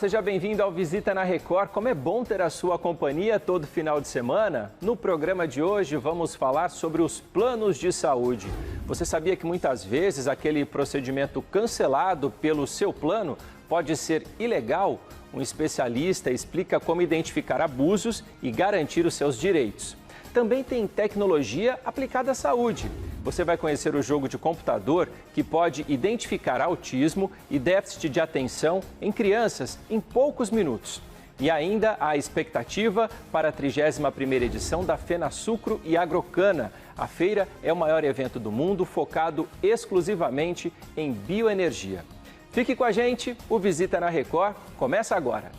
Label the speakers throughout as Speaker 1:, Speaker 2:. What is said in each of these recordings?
Speaker 1: Seja bem-vindo ao Visita na Record. Como é bom ter a sua companhia todo final de semana. No programa de hoje vamos falar sobre os planos de saúde. Você sabia que muitas vezes aquele procedimento cancelado pelo seu plano pode ser ilegal? Um especialista explica como identificar abusos e garantir os seus direitos. Também tem tecnologia aplicada à saúde. Você vai conhecer o jogo de computador que pode identificar autismo e déficit de atenção em crianças em poucos minutos. E ainda a expectativa para a 31ª edição da FenaSucro e Agrocana. A feira é o maior evento do mundo focado exclusivamente em bioenergia. Fique com a gente, o Visita na Record começa agora.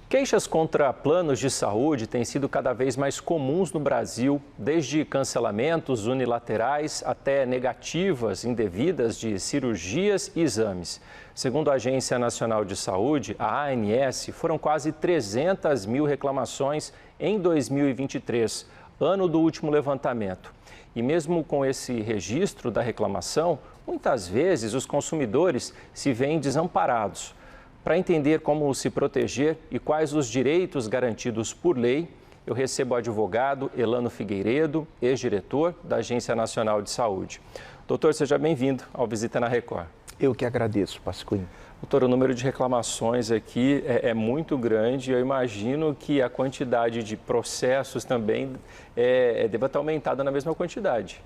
Speaker 1: Queixas contra planos de saúde têm sido cada vez mais comuns no Brasil, desde cancelamentos unilaterais até negativas indevidas de cirurgias e exames. Segundo a Agência Nacional de Saúde, a ANS, foram quase 300 mil reclamações em 2023, ano do último levantamento. E mesmo com esse registro da reclamação, muitas vezes os consumidores se veem desamparados. Para entender como se proteger e quais os direitos garantidos por lei, eu recebo o advogado Elano Figueiredo, ex-diretor da Agência Nacional de Saúde. Doutor, seja bem-vindo ao Visita na Record.
Speaker 2: Eu que agradeço, Pasquim.
Speaker 1: Doutor, o número de reclamações aqui é muito grande. Eu imagino que a quantidade de processos também deva estar aumentada na mesma quantidade.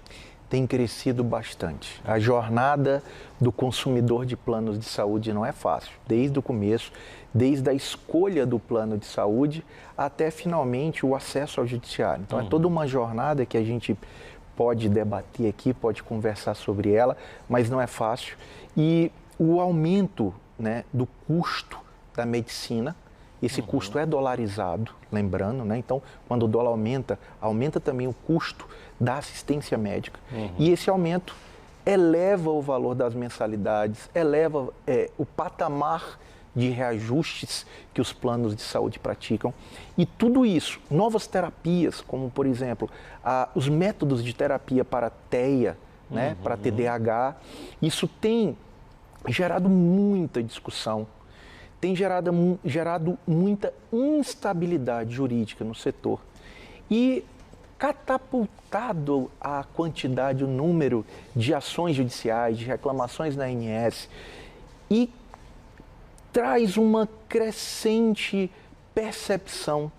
Speaker 2: Tem crescido bastante. A jornada do consumidor de planos de saúde não é fácil, desde o começo, desde a escolha do plano de saúde até finalmente o acesso ao judiciário. Então é toda uma jornada que a gente pode debater aqui, pode conversar sobre ela, mas não é fácil. E o aumento, do custo da medicina, esse custo é dolarizado, lembrando, Então, quando o dólar aumenta, aumenta também o custo da assistência médica. E esse aumento eleva o valor das mensalidades, eleva o patamar de reajustes que os planos de saúde praticam. E tudo isso, novas terapias, como, por exemplo, os métodos de terapia para TEA, para TDAH, isso tem gerado muita discussão. Tem gerado muita instabilidade jurídica no setor e catapultado a quantidade, o número de ações judiciais, de reclamações na ANS e traz uma crescente percepção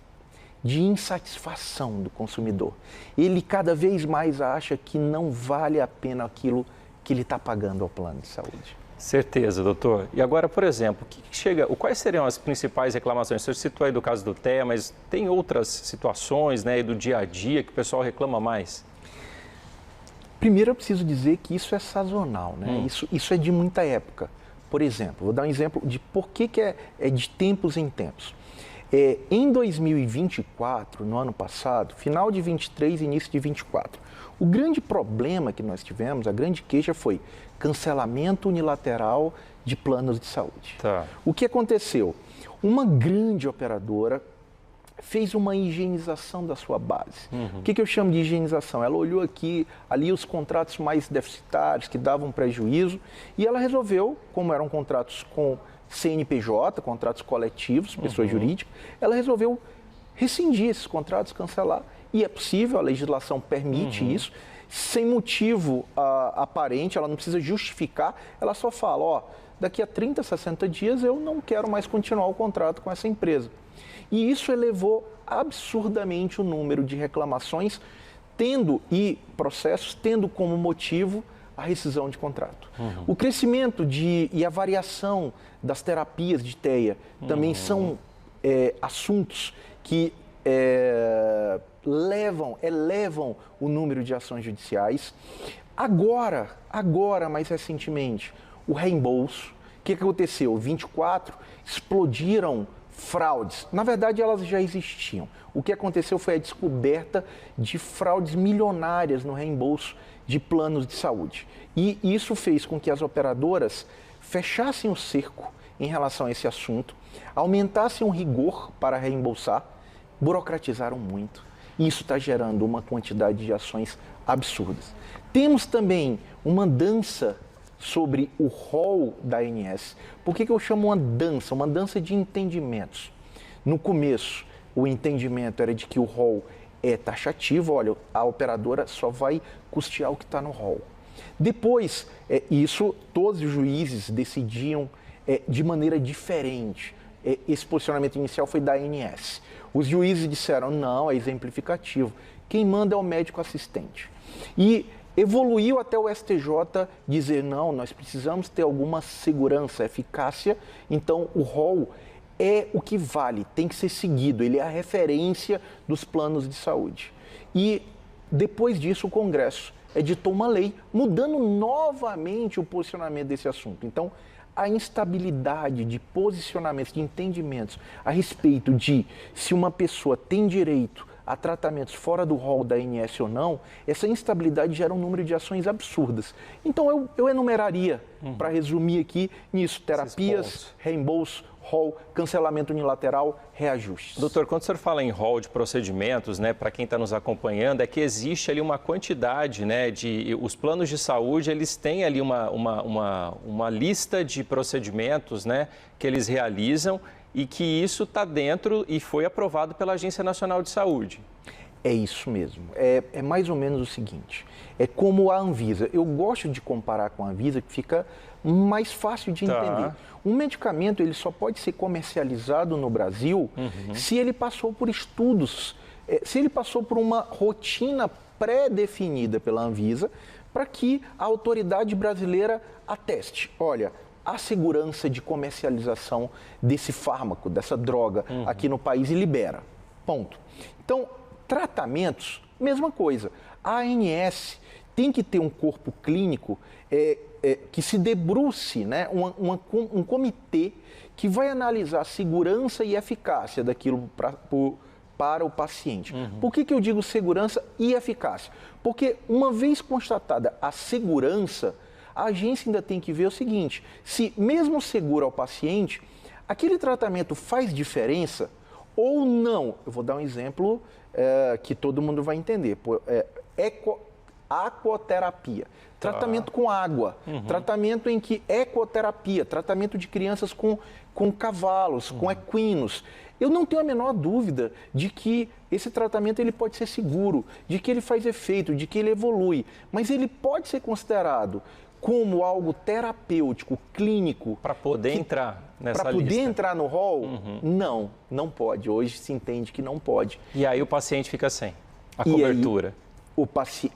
Speaker 2: de insatisfação do consumidor. Ele cada vez mais acha que não vale a pena aquilo que ele está pagando ao plano de saúde.
Speaker 1: Certeza, doutor. E agora, por exemplo, quais seriam as principais reclamações? O senhor citou aí do caso do TEA, mas tem outras situações, do dia a dia que o pessoal reclama mais?
Speaker 2: Primeiro, eu preciso dizer que isso é sazonal, Isso é de muita época. Por exemplo, vou dar um exemplo de por que é de tempos em tempos. Em 2024, no ano passado, final de 23 e início de 24, o grande problema que nós tivemos, a grande queixa foi cancelamento unilateral de planos de saúde.
Speaker 1: Tá.
Speaker 2: O que aconteceu? Uma grande operadora fez uma higienização da sua base. O que eu chamo de higienização? Ela olhou ali os contratos mais deficitários, que davam prejuízo, e ela resolveu, como eram contratos com CNPJ, contratos coletivos, pessoa jurídica, ela resolveu rescindir esses contratos, cancelar. E é possível, a legislação permite isso, sem motivo aparente, ela não precisa justificar, ela só fala, daqui a 30, 60 dias eu não quero mais continuar o contrato com essa empresa. E isso elevou absurdamente o número de reclamações e processos tendo como motivo a rescisão de contrato. O crescimento e a variação das terapias de TEA também são assuntos que elevam o número de ações judiciais. Agora, mais recentemente, o reembolso. O que aconteceu? 24 explodiram fraudes. Na verdade, elas já existiam. O que aconteceu foi a descoberta de fraudes milionárias no reembolso de planos de saúde. E isso fez com que as operadoras fechassem o cerco em relação a esse assunto, aumentassem o rigor para reembolsar, burocratizaram muito. Isso está gerando uma quantidade de ações absurdas. Temos também uma dança sobre o rol da ANS. Por que eu chamo uma dança? Uma dança de entendimentos. No começo, o entendimento era de que o rol é taxativo, olha, a operadora só vai custear o que está no rol. Depois, isso todos os juízes decidiam de maneira diferente. Esse posicionamento inicial foi da ANS. Os juízes disseram, não, é exemplificativo. Quem manda é o médico assistente. E evoluiu até o STJ dizer, não, nós precisamos ter alguma segurança, eficácia, então o rol é o que vale, tem que ser seguido, ele é a referência dos planos de saúde. E depois disso o Congresso editou uma lei mudando novamente o posicionamento desse assunto. Então, a instabilidade de posicionamentos, de entendimentos a respeito de se uma pessoa tem direito a tratamentos fora do rol da ANS ou não, essa instabilidade gera um número de ações absurdas. Então, eu enumeraria, para resumir aqui, nisso, terapias, reembolso, rol, cancelamento unilateral, reajustes.
Speaker 1: Doutor, quando o senhor fala em rol de procedimentos, né, para quem está nos acompanhando, é que existe ali uma quantidade, né, os planos de saúde, eles têm ali uma lista de procedimentos, né, que eles realizam e que isso está dentro e foi aprovado pela Agência Nacional de Saúde.
Speaker 2: É isso mesmo. É mais ou menos o seguinte, é como a Anvisa. Eu gosto de comparar com a Anvisa, que fica mais fácil de entender. Um medicamento ele só pode ser comercializado no Brasil se ele passou por estudos, se ele passou por uma rotina pré-definida pela Anvisa, para que a autoridade brasileira ateste. Olha, a segurança de comercialização desse fármaco, dessa droga aqui no país e libera. Ponto. Então, tratamentos, mesma coisa. A ANS tem que ter um corpo clínico que se debruce, né? Um comitê que vai analisar a segurança e eficácia daquilo para o paciente. Por que eu digo segurança e eficácia? Porque uma vez constatada a segurança, a agência ainda tem que ver o seguinte, se mesmo seguro ao paciente, aquele tratamento faz diferença ou não. Eu vou dar um exemplo que todo mundo vai entender. Aquoterapia, tratamento com água, tratamento em que ecoterapia, tratamento de crianças com cavalos, com equinos. Eu não tenho a menor dúvida de que esse tratamento ele pode ser seguro, de que ele faz efeito, de que ele evolui, mas ele pode ser considerado como algo terapêutico, clínico.
Speaker 1: Para poder entrar nessa lista.
Speaker 2: Para poder entrar no rol? Não pode. Hoje se entende que não pode.
Speaker 1: E aí o paciente fica sem a cobertura.
Speaker 2: Aí, o paciente,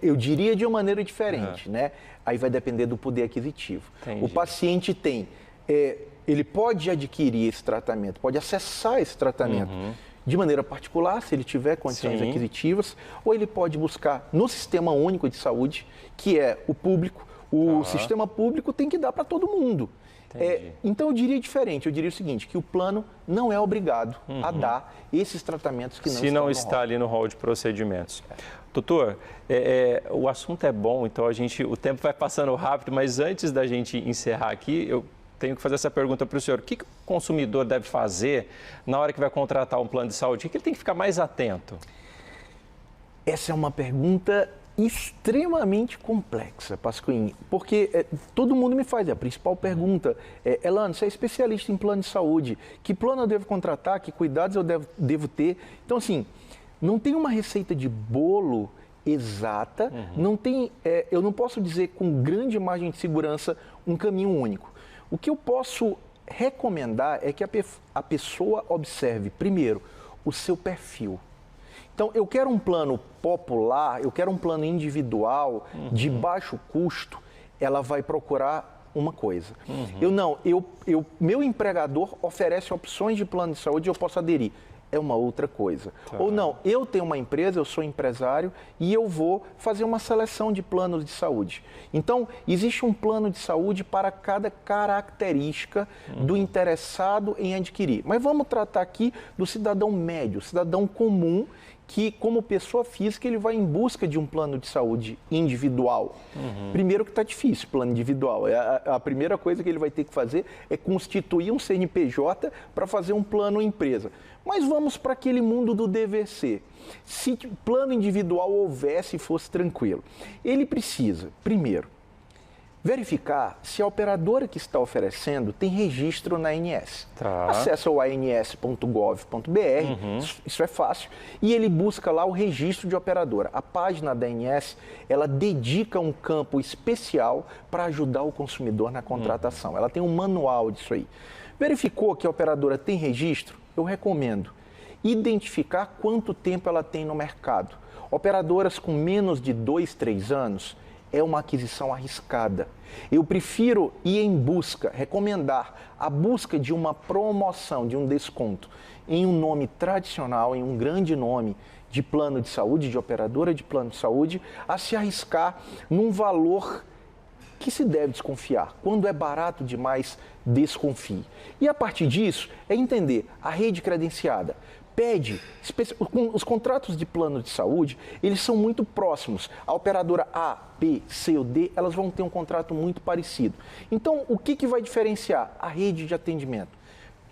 Speaker 2: eu diria de uma maneira diferente, né? Aí vai depender do poder aquisitivo.
Speaker 1: Entendi.
Speaker 2: O paciente tem, ele pode adquirir esse tratamento, pode acessar esse tratamento de maneira particular, se ele tiver condições aquisitivas, ou ele pode buscar no Sistema Único de Saúde, que é o público. O sistema público tem que dar para todo mundo. Então eu diria diferente, eu diria o seguinte, que o plano não é obrigado a dar esses tratamentos que não
Speaker 1: estão no rol. Se não está ali no rol de procedimentos. Doutor, o assunto é bom, então o tempo vai passando rápido, mas antes da gente encerrar aqui, eu tenho que fazer essa pergunta para o senhor. O que o consumidor deve fazer na hora que vai contratar um plano de saúde? O que ele tem que ficar mais atento?
Speaker 2: Essa é uma pergunta extremamente complexa, Pascoim, porque todo mundo me faz, a principal pergunta Elano, você é especialista em plano de saúde, que plano eu devo contratar, que cuidados eu devo ter? Então, assim, não tem uma receita de bolo exata, não tem, eu não posso dizer com grande margem de segurança um caminho único. O que eu posso recomendar é que a pessoa observe, primeiro, o seu perfil. Então, eu quero um plano popular, eu quero um plano individual, de baixo custo, ela vai procurar uma coisa. Meu empregador oferece opções de plano de saúde e eu posso aderir. É uma outra coisa. Ou não, eu tenho uma empresa, eu sou empresário e eu vou fazer uma seleção de planos de saúde. Então, existe um plano de saúde para cada característica do interessado em adquirir. Mas vamos tratar aqui do cidadão médio, cidadão comum, que como pessoa física ele vai em busca de um plano de saúde individual. Primeiro que está difícil, plano individual. A primeira coisa que ele vai ter que fazer é constituir um CNPJ para fazer um plano empresa. Mas vamos para aquele mundo do DVC. Se o plano individual houvesse e fosse tranquilo, ele precisa, primeiro, verificar se a operadora que está oferecendo tem registro na ANS. Acesse o ans.gov.br, isso é fácil, e ele busca lá o registro de operadora. A página da ANS, ela dedica um campo especial para ajudar o consumidor na contratação. Ela tem um manual disso aí. Verificou que a operadora tem registro? Eu recomendo identificar quanto tempo ela tem no mercado. Operadoras com menos de 2, 3 anos, é uma aquisição arriscada. Eu prefiro ir em busca, recomendar a busca de uma promoção, de um desconto, em um nome tradicional, em um grande nome de plano de saúde, de operadora de plano de saúde, a se arriscar num valor que se deve desconfiar. Quando é barato demais, desconfie. E a partir disso, é entender a rede credenciada. Os contratos de plano de saúde, eles são muito próximos. A operadora A, B, C ou D, elas vão ter um contrato muito parecido. Então, o que vai diferenciar? A rede de atendimento.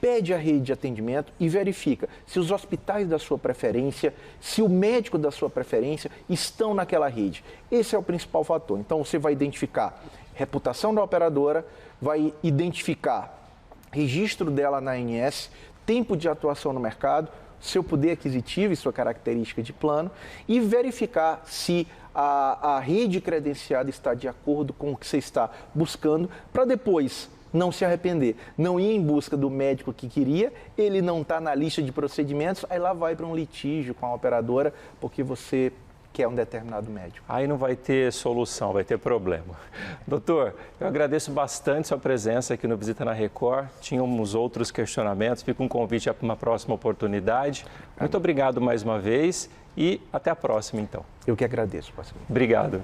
Speaker 2: Pede a rede de atendimento e verifica se os hospitais da sua preferência, se o médico da sua preferência estão naquela rede. Esse é o principal fator. Então, você vai identificar reputação da operadora, vai identificar registro dela na ANS, tempo de atuação no mercado, seu poder aquisitivo e sua característica de plano e verificar se a rede credenciada está de acordo com o que você está buscando para depois não se arrepender, não ir em busca do médico que queria, ele não está na lista de procedimentos, aí lá vai para um litígio com a operadora porque você quer um determinado médico.
Speaker 1: Aí não vai ter solução, vai ter problema. Doutor, eu agradeço bastante sua presença aqui no Visita na Record. Tínhamos outros questionamentos, fica um convite para uma próxima oportunidade. Muito obrigado mais uma vez e até a próxima, então.
Speaker 2: Eu que agradeço, parceiro.
Speaker 1: Obrigado.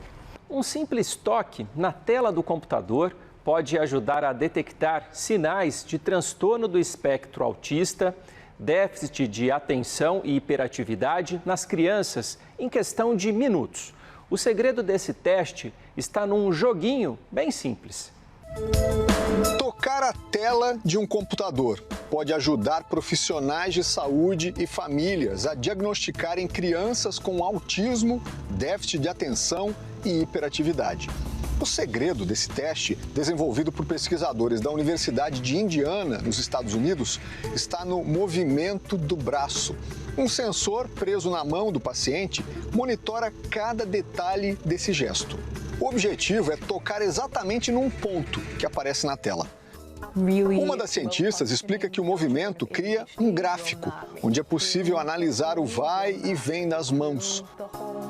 Speaker 1: Um simples toque na tela do computador pode ajudar a detectar sinais de transtorno do espectro autista, déficit de atenção e hiperatividade nas crianças em questão de minutos. O segredo desse teste está num joguinho bem simples.
Speaker 3: Tocar a tela de um computador pode ajudar profissionais de saúde e famílias a diagnosticarem crianças com autismo, déficit de atenção e hiperatividade. O segredo desse teste, desenvolvido por pesquisadores da Universidade de Indiana, nos Estados Unidos, está no movimento do braço. Um sensor preso na mão do paciente monitora cada detalhe desse gesto. O objetivo é tocar exatamente num ponto que aparece na tela. Uma das cientistas explica que o movimento cria um gráfico, onde é possível analisar o vai e vem das mãos.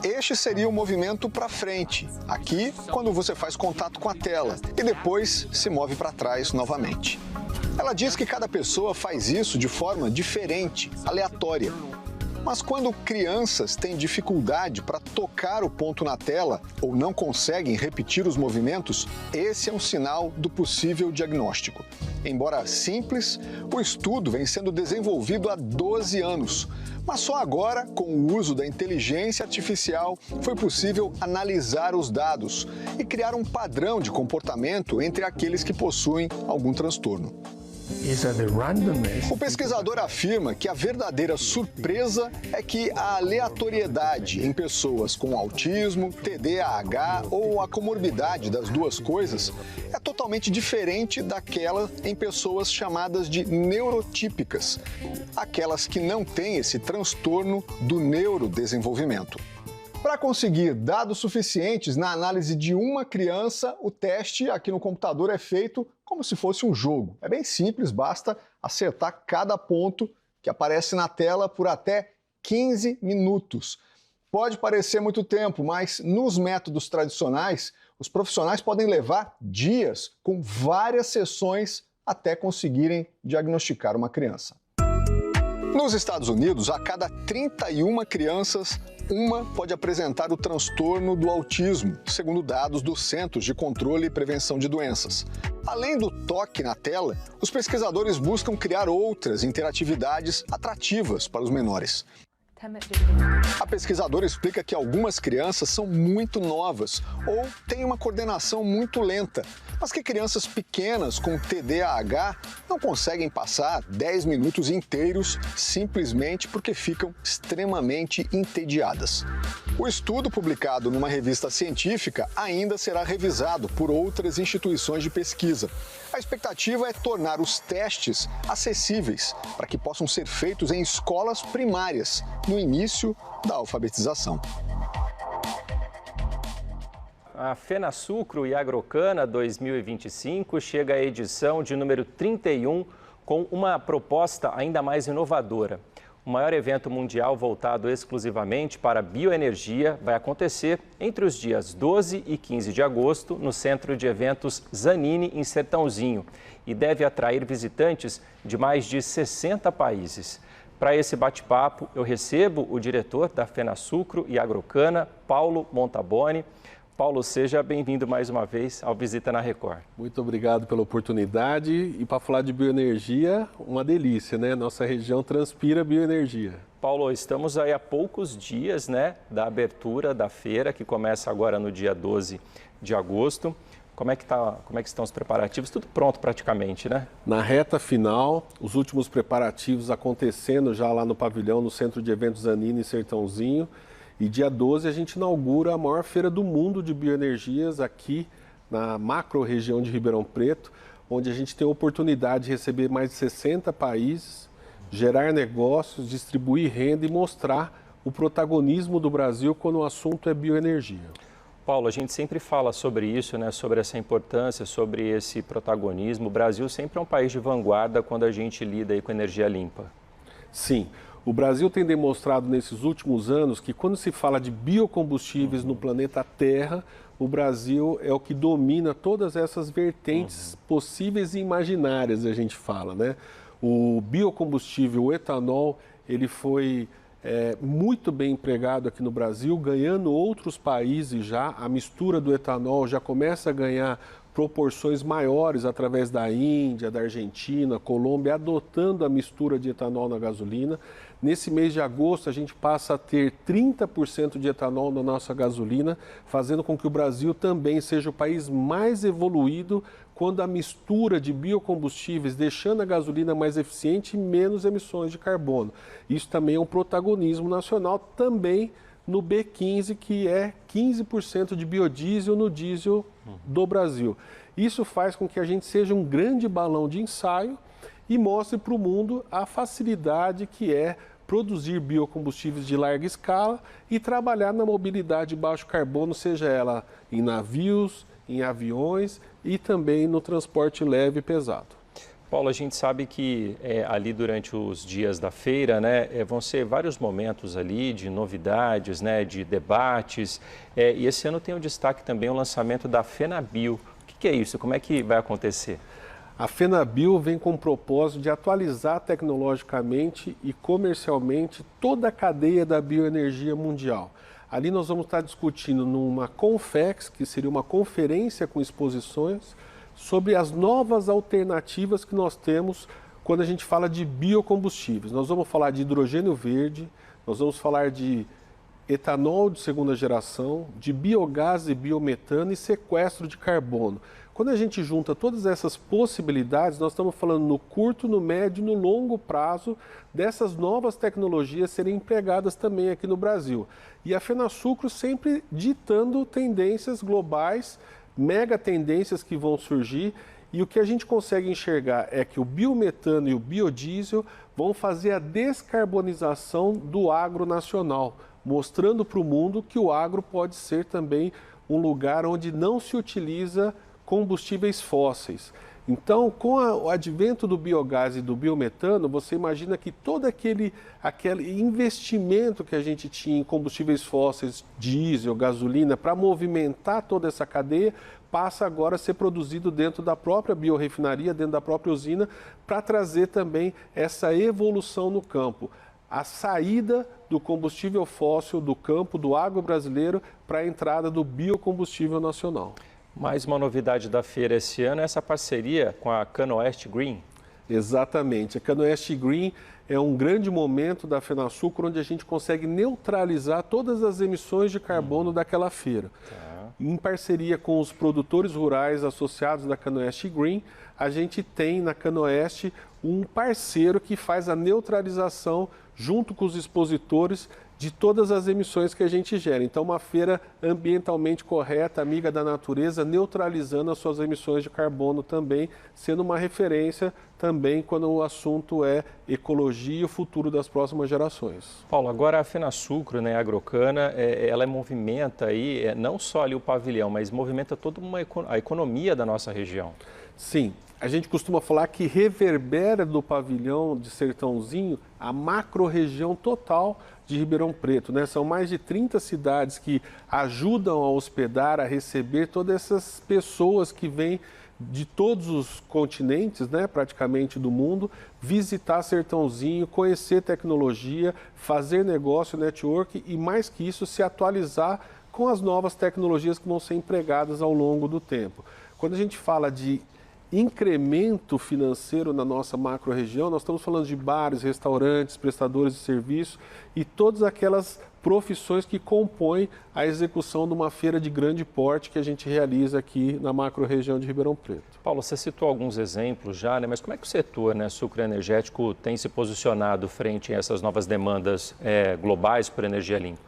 Speaker 3: Este seria o movimento para frente, aqui quando você faz contato com a tela, e depois se move para trás novamente. Ela diz que cada pessoa faz isso de forma diferente, aleatória. Mas quando crianças têm dificuldade para tocar o ponto na tela ou não conseguem repetir os movimentos, esse é um sinal do possível diagnóstico. Embora simples, o estudo vem sendo desenvolvido há 12 anos. Mas só agora, com o uso da inteligência artificial, foi possível analisar os dados e criar um padrão de comportamento entre aqueles que possuem algum transtorno. O pesquisador afirma que a verdadeira surpresa é que a aleatoriedade em pessoas com autismo, TDAH ou a comorbidade das duas coisas é totalmente diferente daquela em pessoas chamadas de neurotípicas, aquelas que não têm esse transtorno do neurodesenvolvimento. Para conseguir dados suficientes na análise de uma criança, o teste aqui no computador é feito como se fosse um jogo. É bem simples, basta acertar cada ponto que aparece na tela por até 15 minutos. Pode parecer muito tempo, mas nos métodos tradicionais, os profissionais podem levar dias com várias sessões até conseguirem diagnosticar uma criança. Nos Estados Unidos, a cada 31 crianças, uma pode apresentar o transtorno do autismo, segundo dados dos Centros de Controle e Prevenção de Doenças. Além do toque na tela, os pesquisadores buscam criar outras interatividades atrativas para os menores. A pesquisadora explica que algumas crianças são muito novas ou têm uma coordenação muito lenta, mas que crianças pequenas com TDAH não conseguem passar 10 minutos inteiros simplesmente porque ficam extremamente entediadas. O estudo, publicado numa revista científica, ainda será revisado por outras instituições de pesquisa. A expectativa é tornar os testes acessíveis para que possam ser feitos em escolas primárias, no início da alfabetização.
Speaker 1: A FenaSucro e Agrocana 2025 chega à edição de número 31 com uma proposta ainda mais inovadora. O maior evento mundial voltado exclusivamente para bioenergia vai acontecer entre os dias 12 e 15 de agosto no Centro de Eventos Zanini, em Sertãozinho, e deve atrair visitantes de mais de 60 países. Para esse bate-papo, eu recebo o diretor da FenaSucro e Agrocana, Paulo Montaboni. Paulo, seja bem-vindo mais uma vez ao Visita na Record.
Speaker 4: Muito obrigado pela oportunidade. E para falar de bioenergia, uma delícia, né? Nossa região transpira bioenergia.
Speaker 1: Paulo, estamos aí há poucos dias, né, da abertura da feira, que começa agora no dia 12 de agosto. Como é que estão os preparativos? Tudo pronto praticamente, né?
Speaker 4: Na reta final, os últimos preparativos acontecendo já lá no pavilhão, no Centro de Eventos Zanini, em Sertãozinho. E dia 12 a gente inaugura a maior feira do mundo de bioenergias aqui na macro-região de Ribeirão Preto, onde a gente tem a oportunidade de receber mais de 60 países, gerar negócios, distribuir renda e mostrar o protagonismo do Brasil quando o assunto é bioenergia.
Speaker 1: Paulo, a gente sempre fala sobre isso, né, sobre essa importância, sobre esse protagonismo. O Brasil sempre é um país de vanguarda quando a gente lida aí com energia limpa.
Speaker 4: Sim. O Brasil tem demonstrado nesses últimos anos que quando se fala de biocombustíveis no planeta Terra, o Brasil é o que domina todas essas vertentes possíveis e imaginárias, a gente fala, né? O biocombustível, o etanol, ele foi muito bem empregado aqui no Brasil, ganhando outros países já. A mistura do etanol já começa a ganhar proporções maiores através da Índia, da Argentina, Colômbia, adotando a mistura de etanol na gasolina. Nesse mês de agosto, a gente passa a ter 30% de etanol na nossa gasolina, fazendo com que o Brasil também seja o país mais evoluído quando a mistura de biocombustíveis, deixando a gasolina mais eficiente e menos emissões de carbono. Isso também é um protagonismo nacional, também no B15, que é 15% de biodiesel no diesel do Brasil. Isso faz com que a gente seja um grande balão de ensaio e mostre para o mundo a facilidade que é produzir biocombustíveis de larga escala e trabalhar na mobilidade de baixo carbono, seja ela em navios, em aviões e também no transporte leve e pesado.
Speaker 1: Paulo, a gente sabe que ali durante os dias da feira, né, vão ser vários momentos ali de novidades, né, de debates, e esse ano tem um destaque também o lançamento da FenaBio. O que é isso? Como é que vai acontecer?
Speaker 4: A FenaBio vem com o propósito de atualizar tecnologicamente e comercialmente toda a cadeia da bioenergia mundial. Ali nós vamos estar discutindo numa Confex, que seria uma conferência com exposições, sobre as novas alternativas que nós temos quando a gente fala de biocombustíveis. Nós vamos falar de hidrogênio verde, nós vamos falar de etanol de segunda geração, de biogás e biometano e sequestro de carbono. Quando a gente junta todas essas possibilidades, nós estamos falando no curto, no médio e no longo prazo dessas novas tecnologias serem empregadas também aqui no Brasil. E a FenaSucro sempre ditando tendências globais, mega tendências que vão surgir, e o que a gente consegue enxergar é que o biometano e o biodiesel vão fazer a descarbonização do agro nacional, mostrando para o mundo que o agro pode ser também um lugar onde não se utiliza combustíveis fósseis. Então, com o advento do biogás e do biometano, você imagina que todo aquele investimento que a gente tinha em combustíveis fósseis, diesel, gasolina, para movimentar toda essa cadeia, passa agora a ser produzido dentro da própria biorefinaria, dentro da própria usina, para trazer também essa evolução no campo. A saída do combustível fóssil do campo, do agro brasileiro, para a entrada do biocombustível nacional.
Speaker 1: Mais uma novidade da feira esse ano é essa parceria com a CanoOeste Green.
Speaker 4: Exatamente. A Canoeste Green é um grande momento da FenaSucro onde a gente consegue neutralizar todas as emissões de carbono daquela feira. Em parceria com os produtores rurais associados da Canoeste Green, a gente tem na Canoeste um parceiro que faz a neutralização junto com os expositores de todas as emissões que a gente gera. Então, uma feira ambientalmente correta, amiga da natureza, neutralizando as suas emissões de carbono também, sendo uma referência também quando o assunto é ecologia e o futuro das próximas gerações.
Speaker 1: Paulo, agora a FenaSucro, né, a Agrocana, ela movimenta aí, não só ali o pavilhão, mas movimenta toda a economia da nossa região.
Speaker 4: Sim. A gente costuma falar que reverbera do pavilhão de Sertãozinho a macro-região total de Ribeirão Preto, né? São mais de 30 cidades que ajudam a hospedar, a receber todas essas pessoas que vêm de todos os continentes, né, praticamente do mundo, visitar Sertãozinho, conhecer tecnologia, fazer negócio, network e, mais que isso, se atualizar com as novas tecnologias que vão ser empregadas ao longo do tempo. Quando a gente fala de incremento financeiro na nossa macro-região, nós estamos falando de bares, restaurantes, prestadores de serviço e todas aquelas profissões que compõem a execução de uma feira de grande porte que a gente realiza aqui na macro-região de Ribeirão Preto.
Speaker 1: Paulo, você citou alguns exemplos já, né? Mas como é que o setor, né, sucroenergético tem se posicionado frente a essas novas demandas globais por energia limpa?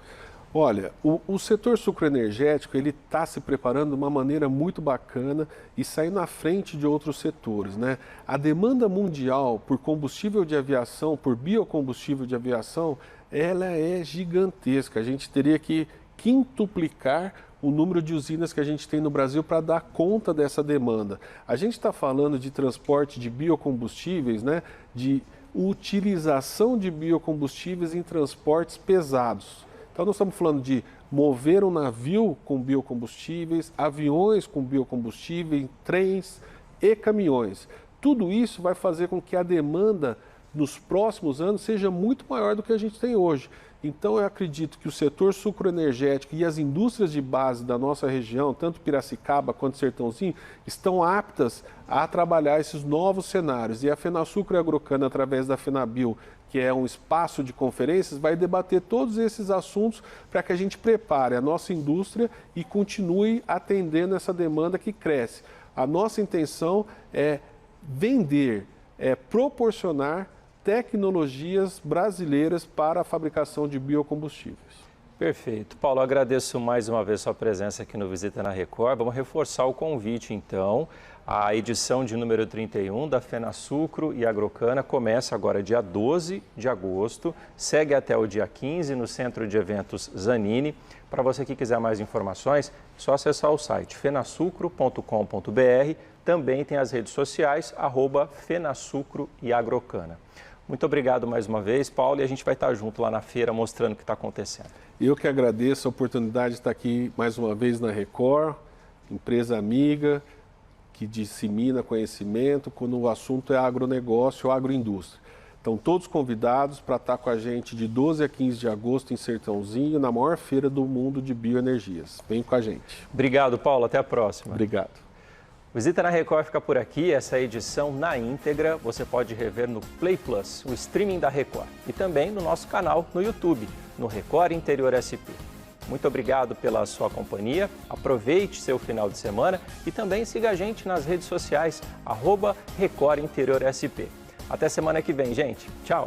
Speaker 4: Olha, o setor sucroenergético ele está se preparando de uma maneira muito bacana e saindo à frente de outros setores, né? A demanda mundial por combustível de aviação, por biocombustível de aviação, ela é gigantesca. A gente teria que quintuplicar o número de usinas que a gente tem no Brasil para dar conta dessa demanda. A gente está falando de transporte de biocombustíveis, né? De utilização de biocombustíveis em transportes pesados. Então, nós estamos falando de mover um navio com biocombustíveis, aviões com biocombustíveis, trens e caminhões. Tudo isso vai fazer com que a demanda nos próximos anos seja muito maior do que a gente tem hoje. Então, eu acredito que o setor sucroenergético e as indústrias de base da nossa região, tanto Piracicaba quanto Sertãozinho, estão aptas a trabalhar esses novos cenários. E a FenaSucro e a Agrocana, através da FenaBio, que é um espaço de conferências, vai debater todos esses assuntos para que a gente prepare a nossa indústria e continue atendendo essa demanda que cresce. A nossa intenção é vender, proporcionar tecnologias brasileiras para a fabricação de biocombustíveis.
Speaker 1: Perfeito. Paulo, agradeço mais uma vez sua presença aqui no Visita na Record. Vamos reforçar o convite, então. A edição de número 31 da FenaSucro e Agrocana começa agora dia 12 de agosto, segue até o dia 15 no Centro de Eventos Zanini. Para você que quiser mais informações, é só acessar o site fenasucro.com.br. Também tem as redes sociais, @FenaSucro e Agrocana. Muito obrigado mais uma vez, Paulo, e a gente vai estar junto lá na feira mostrando o que está acontecendo.
Speaker 4: Eu que agradeço a oportunidade de estar aqui mais uma vez na Record, empresa amiga, que dissemina conhecimento quando o assunto é agronegócio ou agroindústria. Estão todos convidados para estar com a gente de 12 a 15 de agosto em Sertãozinho, na maior feira do mundo de bioenergias. Vem com a gente.
Speaker 1: Obrigado, Paulo. Até a próxima.
Speaker 4: Obrigado.
Speaker 1: Visita na Record fica por aqui. Essa edição na íntegra você pode rever no Play Plus, o streaming da Record, e também no nosso canal no YouTube, no Record Interior SP. Muito obrigado pela sua companhia, aproveite seu final de semana e também siga a gente nas redes sociais, @Record Interior SP. Até semana que vem, gente. Tchau!